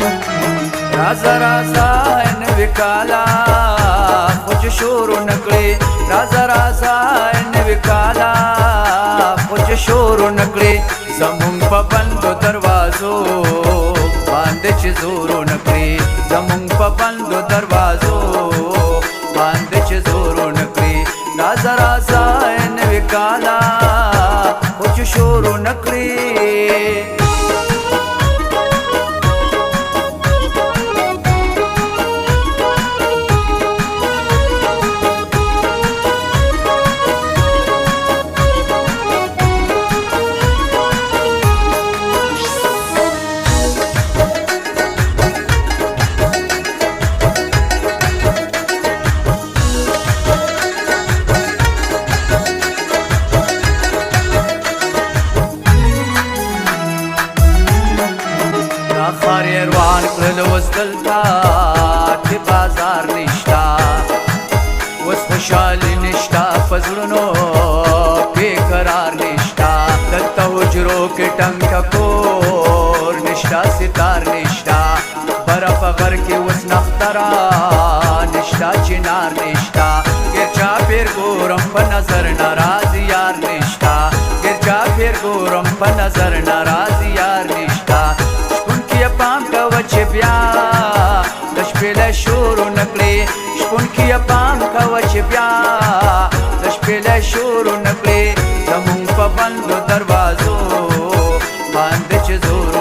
राजा राजा इन विकाला कुछ शोर नकले राजा राजा इन विकाला कुछ शोर नकले जमुंग बंद दरवाजो बांधच जोरो नकले जमुंग बंद दरवाजो बांधच जोरो नकले राजा राजा इन विकाला कुछ शोर नकले خاريروان كل وصلتا في بازار نشتا وسخشال نشتا فزرنو بقرار نشتا دلتا وجرو के टंग कपूर निष्ठा सितार निष्ठा बर्फ घर के उस नख्तरा निष्ठा चिनार निष्ठा गिरजा फिर गोरम पर नजर नाराज यार निष्ठा गिरजा फिर गोरम पर नजर नाराज यार निष्ठा पाम कवच ब्या दशपेल शोर नकले शपुन की पाम कवच ब्या दशपेल शोर नकले जमुंग बंद दरवाजो बांधच जोर